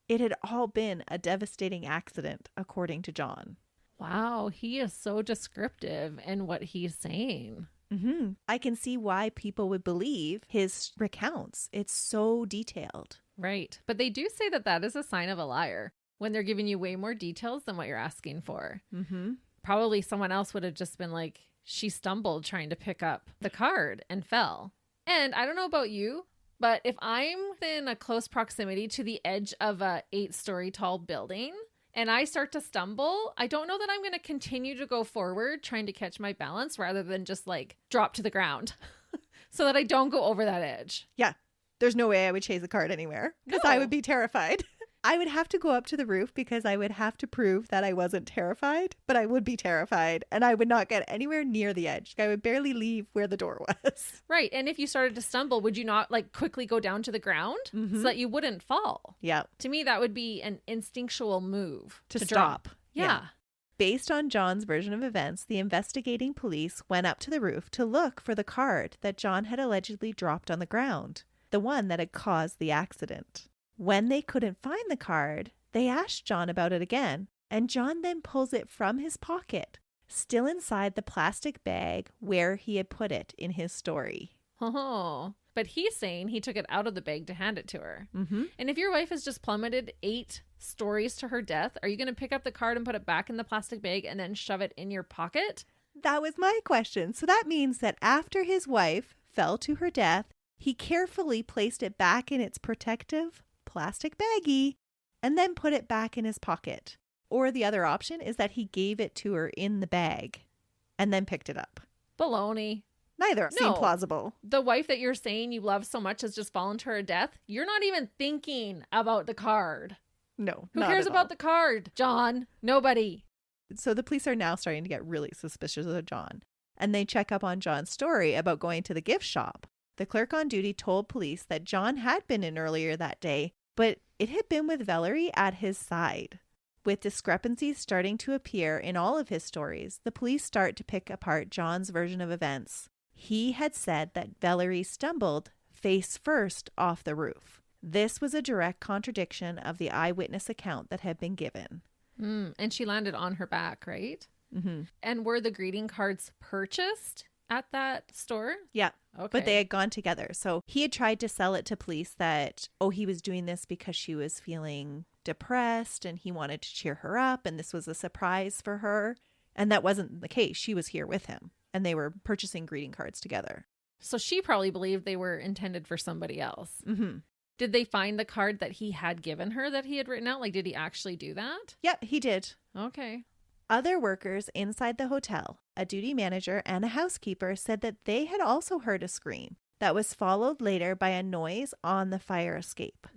It had all been a devastating accident, according to John. Wow, he is so descriptive in what he's saying. I can see why people would believe his recounts. It's so detailed. Right. But they do say that that is a sign of a liar when they're giving you way more details than what you're asking for. Probably someone else would have just been like, she stumbled trying to pick up the card and fell. And I don't know about you, but if I'm in a close proximity to the edge of a 8-story tall building and I start to stumble, I don't know that I'm going to continue to go forward trying to catch my balance rather than just like drop to the ground so that I don't go over that edge. Yeah. There's no way I would chase a card anywhere because I would be terrified. I would have to go up to the roof because I would have to prove that I wasn't terrified, but I would be terrified and I would not get anywhere near the edge. I would barely leave where the door was. Right. And if you started to stumble, would you not like quickly go down to the ground so that you wouldn't fall? Yeah. To me, that would be an instinctual move to stop. Drop. Yeah. Based on John's version of events, the investigating police went up to the roof to look for the card that John had allegedly dropped on the ground, the one that had caused the accident. When they couldn't find the card, they asked John about it again, and John then pulls it from his pocket, still inside the plastic bag where he had put it in his story. Oh, but he's saying he took it out of the bag to hand it to her. And if your wife has just plummeted 8 stories to her death, are you going to pick up the card and put it back in the plastic bag and then shove it in your pocket? That was my question. So that means that after his wife fell to her death, he carefully placed it back in its protective plastic baggie and then put it back in his pocket. Or the other option is that he gave it to her in the bag and then picked it up. Baloney. Neither seem plausible. The wife that you're saying you love so much has just fallen to her death. You're not even thinking about the card. No. Who cares about the card, John? Nobody. So the police are now starting to get really suspicious of John, and they check up on John's story about going to the gift shop. The clerk on duty told police that John had been in earlier that day, but it had been with Valerie at his side. With discrepancies starting to appear in all of his stories, the police start to pick apart John's version of events. He had said that Valerie stumbled face first off the roof. This was a direct contradiction of the eyewitness account that had been given. And she landed on her back, right? And were the greeting cards purchased at that store? Yeah. Okay. But they had gone together. So he had tried to sell it to police that, he was doing this because she was feeling depressed and he wanted to cheer her up and this was a surprise for her. And that wasn't the case. She was here with him and they were purchasing greeting cards together. So she probably believed they were intended for somebody else. Did they find the card that he had given her that he had written out? Like, did he actually do that? Yep, he did. Okay. Other workers inside the hotel, a duty manager and a housekeeper, said that they had also heard a scream that was followed later by a noise on the fire escape.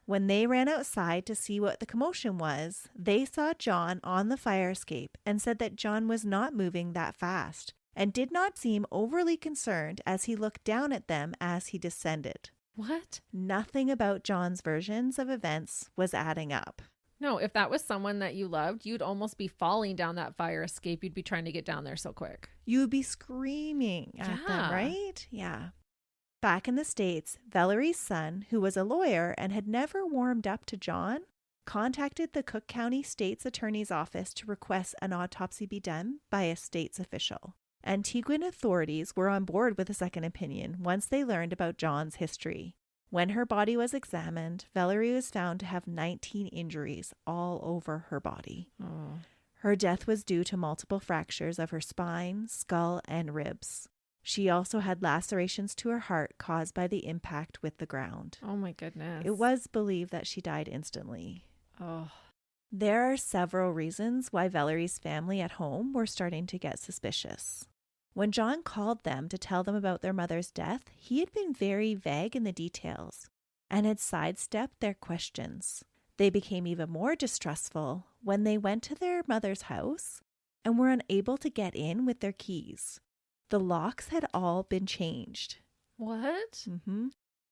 When they ran outside to see what the commotion was, they saw John on the fire escape and said that John was not moving that fast and did not seem overly concerned as he looked down at them as he descended. What? Nothing about John's versions of events was adding up. No, if that was someone that you loved, you'd almost be falling down that fire escape. You'd be trying to get down there so quick. You would be screaming at them, right? Yeah. Back in the States, Valerie's son, who was a lawyer and had never warmed up to John, contacted the Cook County State's Attorney's Office to request an autopsy be done by a state's official. Antiguan authorities were on board with a second opinion once they learned about John's history. When her body was examined, Valerie was found to have 19 injuries all over her body. Oh. Her death was due to multiple fractures of her spine, skull, and ribs. She also had lacerations to her heart caused by the impact with the ground. Oh my goodness. It was believed that she died instantly. Oh. There are several reasons why Valerie's family at home were starting to get suspicious. When John called them to tell them about their mother's death, he had been very vague in the details and had sidestepped their questions. They became even more distrustful when they went to their mother's house and were unable to get in with their keys. The locks had all been changed. What?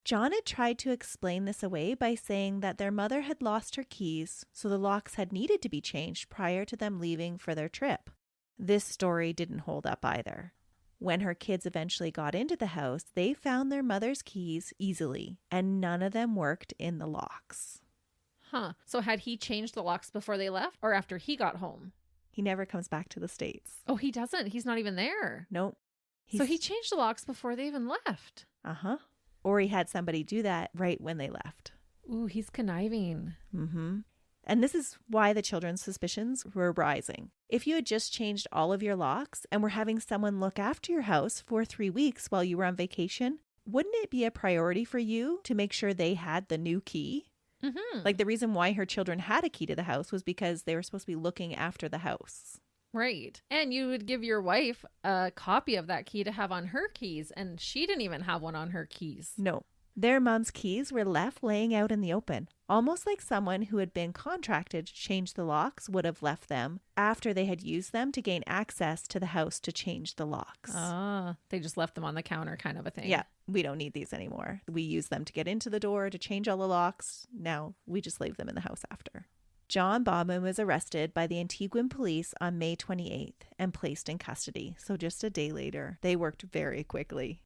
John had tried to explain this away by saying that their mother had lost her keys, so the locks had needed to be changed prior to them leaving for their trip. This story didn't hold up either. When her kids eventually got into the house, they found their mother's keys easily, and none of them worked in the locks. Huh. So had he changed the locks before they left or after he got home? He never comes back to the States. Oh, he doesn't? He's not even there? Nope. So he changed the locks before they even left? Uh-huh. Or he had somebody do that right when they left. Ooh, he's conniving. And this is why the children's suspicions were rising. If you had just changed all of your locks and were having someone look after your house for 3 weeks while you were on vacation, wouldn't it be a priority for you to make sure they had the new key? Like the reason why her children had a key to the house was because they were supposed to be looking after the house. Right. And you would give your wife a copy of that key to have on her keys, and she didn't even have one on her keys. No. Their mom's keys were left laying out in the open, almost like someone who had been contracted to change the locks would have left them after they had used them to gain access to the house to change the locks. Ah, they just left them on the counter kind of a thing. Yeah, we don't need these anymore. We use them to get into the door, to change all the locks. Now we just leave them in the house after. John Baughman was arrested by the Antiguan police on May 28th and placed in custody. So just a day later, they worked very quickly.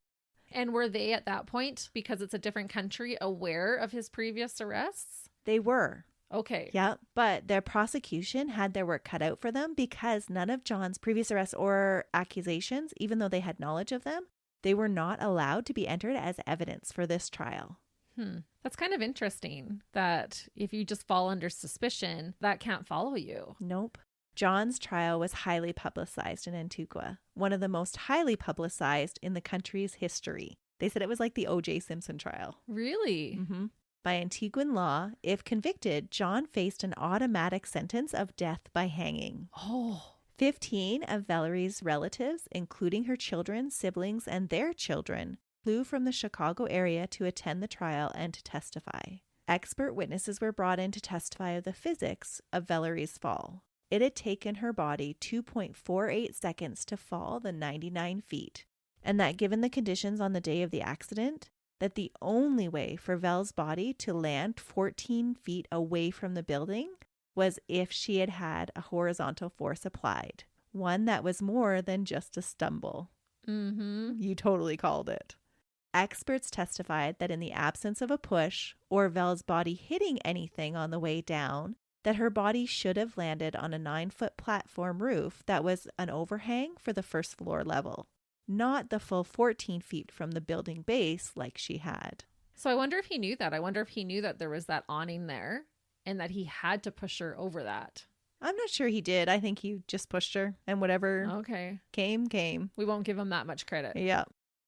And were they at that point, because it's a different country, aware of his previous arrests? They were. Okay. Yeah, but their prosecution had their work cut out for them because none of John's previous arrests or accusations, even though they had knowledge of them, they were not allowed to be entered as evidence for this trial. That's kind of interesting that if you just fall under suspicion, that can't follow you. Nope. John's trial was highly publicized in Antigua, one of the most highly publicized in the country's history. They said it was like the O.J. Simpson trial. Really? By Antiguan law, if convicted, John faced an automatic sentence of death by hanging. 15 of Valerie's relatives, including her children, siblings, and their children, flew from the Chicago area to attend the trial and to testify. Expert witnesses were brought in to testify of the physics of Valerie's fall. It had taken her body 2.48 seconds to fall the 99 feet, and that given the conditions on the day of the accident, that the only way for Vel's body to land 14 feet away from the building was if she had had a horizontal force applied, one that was more than just a stumble. You totally called it. Experts testified that in the absence of a push or Vel's body hitting anything on the way down, that her body should have landed on a 9-foot platform roof that was an overhang for the first floor level, not the full 14 feet from the building base like she had. So I wonder if he knew that. I wonder if he knew that there was that awning there and that he had to push her over that. I'm not sure he did. I think he just pushed her and whatever came. We won't give him that much credit. Yeah.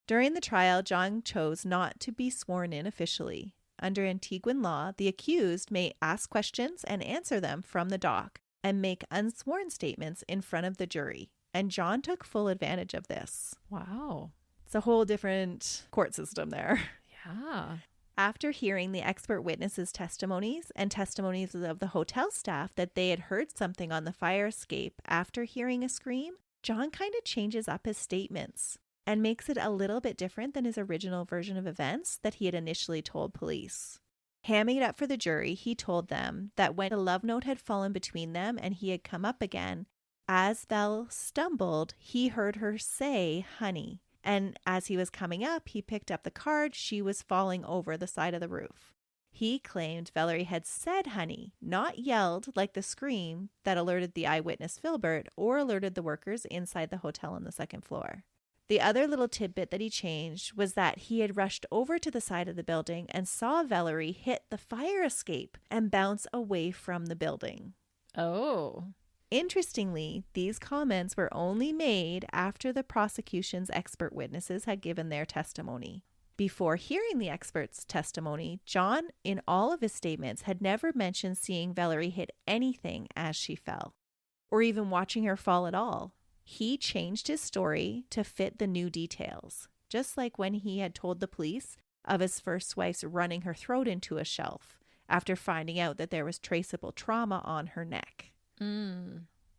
During the trial, John chose not to be sworn in officially. Under Antiguan law, the accused may ask questions and answer them from the dock and make unsworn statements in front of the jury. And John took full advantage of this. Wow. It's a whole different court system there. Yeah. After hearing the expert witnesses' testimonies and testimonies of the hotel staff that they had heard something on the fire escape after hearing a scream, John kind of changes up his statements and makes it a little bit different than his original version of events that he had initially told police. Hamming it up for the jury, he told them that when a love note had fallen between them and he had come up again, as Vel stumbled, he heard her say, "honey." And as he was coming up, he picked up the card. She was falling over the side of the roof. He claimed Valerie had said honey, not yelled like the scream that alerted the eyewitness Filbert or alerted the workers inside the hotel on the second floor. The other little tidbit that he changed was that he had rushed over to the side of the building and saw Valerie hit the fire escape and bounce away from the building. Oh. Interestingly, these comments were only made after the prosecution's expert witnesses had given their testimony. Before hearing the expert's testimony, John, in all of his statements, had never mentioned seeing Valerie hit anything as she fell, or even watching her fall at all. He changed his story to fit the new details, just like when he had told the police of his first wife's running her throat into a shelf after finding out that there was traceable trauma on her neck.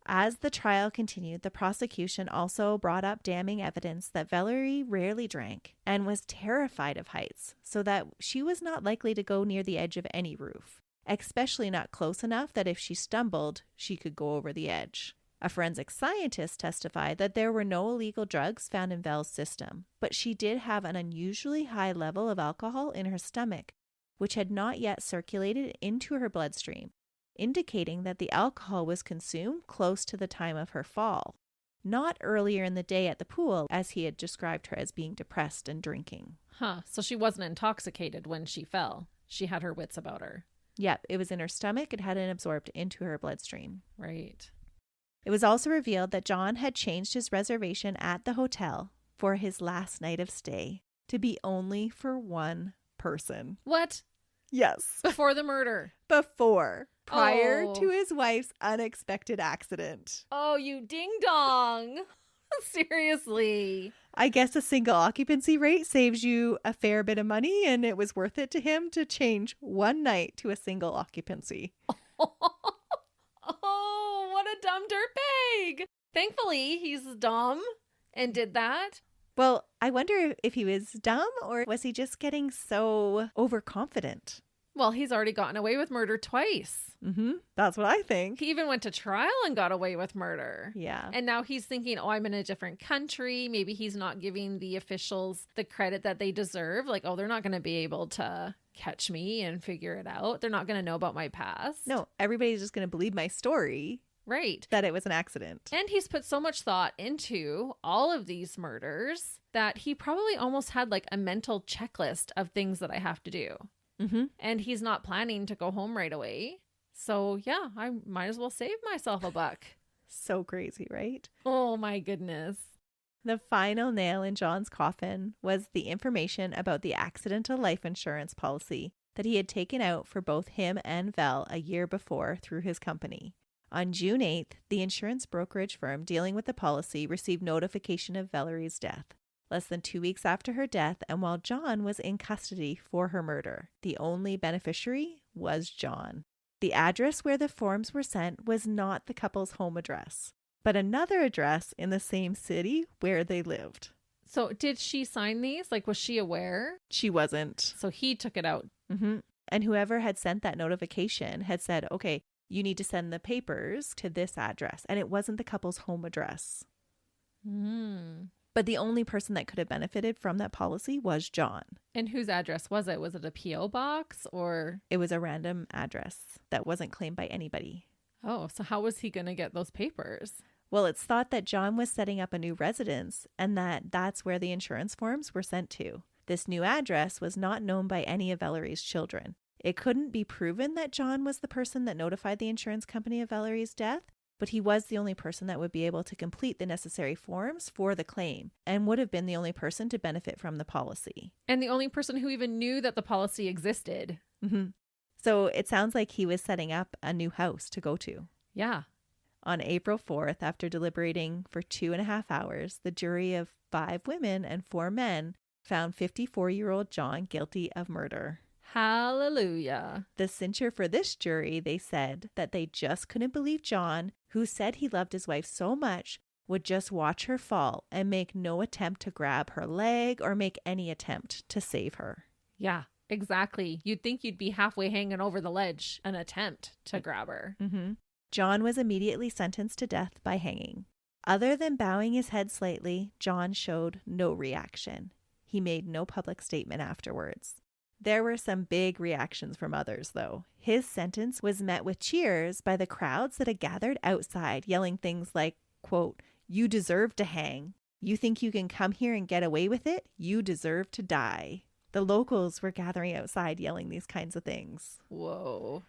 As the trial continued, the prosecution also brought up damning evidence that Valerie rarely drank and was terrified of heights, so that she was not likely to go near the edge of any roof, especially not close enough that if she stumbled, she could go over the edge. A forensic scientist testified that there were no illegal drugs found in Val's system, but she did have an unusually high level of alcohol in her stomach, which had not yet circulated into her bloodstream, indicating that the alcohol was consumed close to the time of her fall, not earlier in the day at the pool, as he had described her as being depressed and drinking. So she wasn't intoxicated when she fell. She had her wits about her. Yep, it was in her stomach. It hadn't absorbed into her bloodstream. Right. It was also revealed that John had changed his reservation at the hotel for his last night of stay to be only for one person. What? Yes. Before the murder. Prior to his wife's unexpected accident. Oh, you ding dong. Seriously. I guess a single occupancy rate saves you a fair bit of money, and it was worth it to him to change one night to a single occupancy. Oh, what a dumb dirtbag. Thankfully, he's dumb and did that. Well, I wonder if he was dumb or was he just getting so overconfident? Well, he's already gotten away with murder twice. That's what I think. He even went to trial and got away with murder. Yeah. And now he's thinking, oh, I'm in a different country. Maybe he's not giving the officials the credit that they deserve. Like, oh, they're not going to be able to catch me and figure it out. They're not going to know about my past. No, everybody's just going to believe my story. Right. That it was an accident. And he's put so much thought into all of these murders that he probably almost had like a mental checklist of things that I have to do. And he's not planning to go home right away. So yeah, I might as well save myself a buck. So crazy, right? Oh my goodness. The final nail in John's coffin was the information about the accidental life insurance policy that he had taken out for both him and Val a year before through his company. On June 8th, the insurance brokerage firm dealing with the policy received notification of Valerie's death. Less than 2 weeks after her death, and while John was in custody for her murder, the only beneficiary was John. The address where the forms were sent was not the couple's home address, but another address in the same city where they lived. So did she sign these? Like, was she aware? She wasn't. So he took it out. And whoever had sent that notification had said, okay, you need to send the papers to this address. And it wasn't the couple's home address. But the only person that could have benefited from that policy was John. And whose address was it? Was it a P.O. box or? It was a random address that wasn't claimed by anybody. Oh, so how was he going to get those papers? Well, it's thought that John was setting up a new residence and that's where the insurance forms were sent to. This new address was not known by any of Valerie's children. It couldn't be proven that John was the person that notified the insurance company of Valerie's death, but he was the only person that would be able to complete the necessary forms for the claim and would have been the only person to benefit from the policy. And the only person who even knew that the policy existed. So it sounds like he was setting up a new house to go to. Yeah. On April 4th, after deliberating for 2.5 hours, the jury of 5 women and 4 men found 54-year-old John guilty of murder. Hallelujah. The censure for this jury, they said that they just couldn't believe John, who said he loved his wife so much, would just watch her fall and make no attempt to grab her leg or make any attempt to save her. Yeah, exactly. You'd think you'd be halfway hanging over the ledge, an attempt to grab her. John was immediately sentenced to death by hanging. Other than bowing his head slightly, John showed no reaction. He made no public statement afterwards. There were some big reactions from others, though. His sentence was met with cheers by the crowds that had gathered outside, yelling things like, quote, "You deserve to hang," You think you can come here and get away with it? You deserve to die. The locals were gathering outside yelling these kinds of things. Whoa.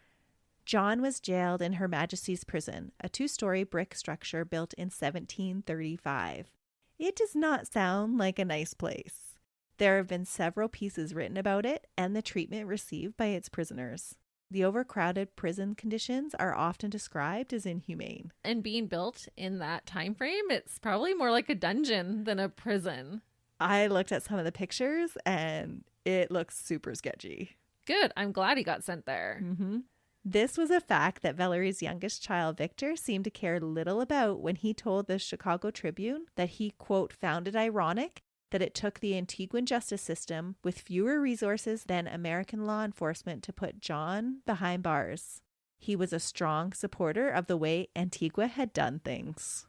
John was jailed in Her Majesty's Prison, a 2-story brick structure built in 1735. It does not sound like a nice place. There have been several pieces written about it and the treatment received by its prisoners. The overcrowded prison conditions are often described as inhumane. And being built in that time frame, it's probably more like a dungeon than a prison. I looked at some of the pictures and it looks super sketchy. Good. I'm glad he got sent there. Mm-hmm. This was a fact that Valerie's youngest child, Victor, seemed to care little about when he told the Chicago Tribune that he, quote, found it ironic that it took the Antiguan justice system with fewer resources than American law enforcement to put John behind bars. He was a strong supporter of the way Antigua had done things.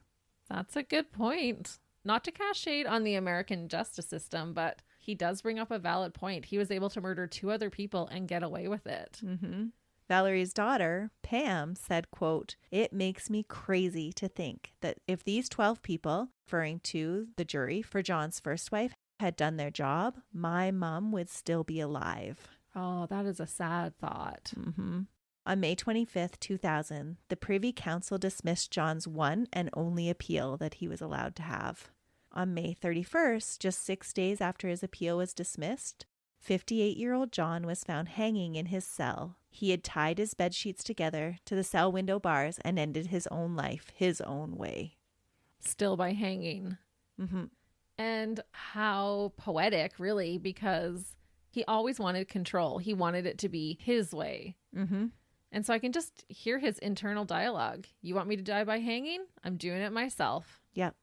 That's a good point. Not to cast shade on the American justice system, but he does bring up a valid point. He was able to murder 2 other people and get away with it. Mm-hmm. Valerie's daughter, Pam, said, quote, "It makes me crazy to think that if these 12 people," referring to the jury for John's first wife, "had done their job, my mom would still be alive." Oh, that is a sad thought. Mm-hmm. On May 25th, 2000, the Privy Council dismissed John's one and only appeal that he was allowed to have. On May 31st, just 6 days after his appeal was dismissed, 58-year-old John was found hanging in his cell. He had tied his bed sheets together to the cell window bars and ended his own life his own way. Still by hanging. Mm-hmm. And how poetic, really, because he always wanted control. He wanted it to be his way. Mm-hmm. And so I can just hear his internal dialogue. You want me to die by hanging? I'm doing it myself. Yep.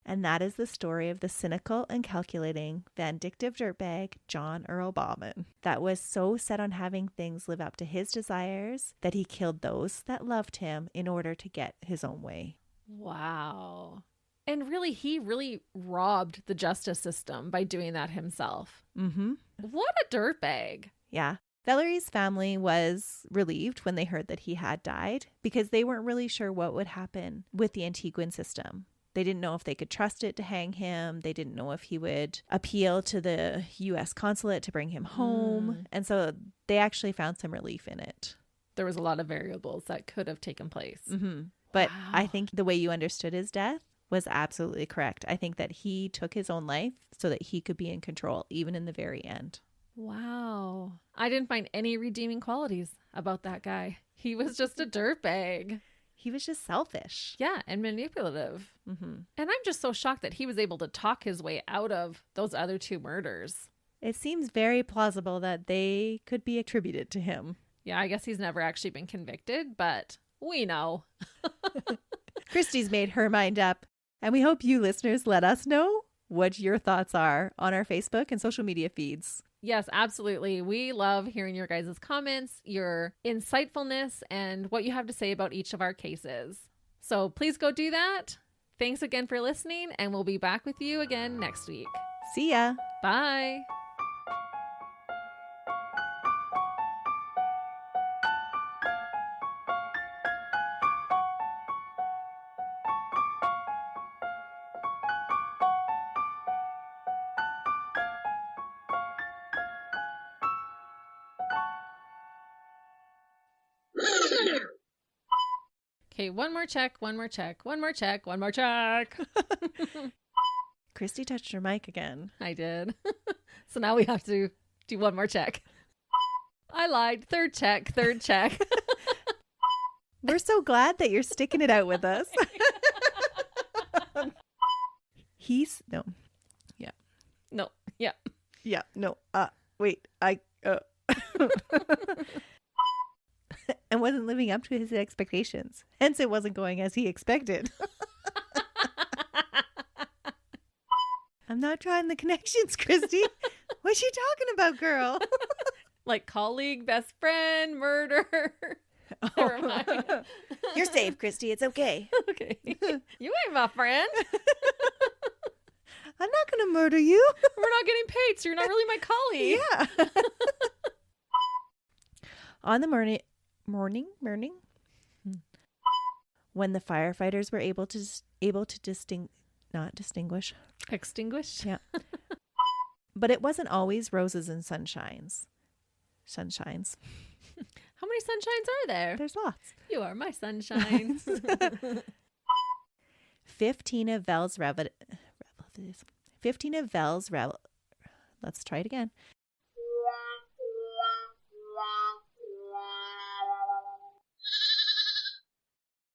And that is the story of the cynical and calculating, vindictive dirtbag, John Earl Baughman, that was so set on having things live up to his desires that he killed those that loved him in order to get his own way. Wow. And really, he really robbed the justice system by doing that himself. Mm-hmm. What a dirtbag. Yeah. Valerie's family was relieved when they heard that he had died because they weren't really sure what would happen with the Antiguan system. They didn't know if they could trust it to hang him. They didn't know if he would appeal to the U.S. consulate to bring him home. And so they actually found some relief in it. There was a lot of variables that could have taken place. Mm-hmm. But wow. I think the way you understood his death was absolutely correct. I think that he took his own life so that he could be in control, even in the very end. Wow. I didn't find any redeeming qualities about that guy. He was just a dirtbag. He was just selfish. Yeah, and manipulative. Mm-hmm. And I'm just so shocked that he was able to talk his way out of those other 2 murders. It seems very plausible that they could be attributed to him. Yeah, I guess he's never actually been convicted, but we know. Christie's made her mind up, and we hope you listeners let us know what your thoughts are on our Facebook and social media feeds. Yes, absolutely. We love hearing your guys' comments, your insightfulness, and what you have to say about each of our cases. So please go do that. Thanks again for listening, and we'll be back with you again next week. See ya. Bye. Okay, one more check. Christy touched her mic again. I did. So now we have to do one more check. I lied. Third check. We're so glad that you're sticking it out with us. And wasn't living up to his expectations. Hence, it wasn't going as he expected. I'm not trying the connections, Christy. What's she talking about, girl? Like colleague, best friend, murder. Never mind. You're safe, Christy. It's okay. Okay. You ain't my friend. I'm not going to murder you. We're not getting paid, so you're not really my colleague. Yeah. On the morning, when the firefighters were able to distinguish. not distinguish. Extinguish? Yeah. But it wasn't always roses and sunshines. How many sunshines are there? There's lots. You are my sunshines. 15 of Let's try it again.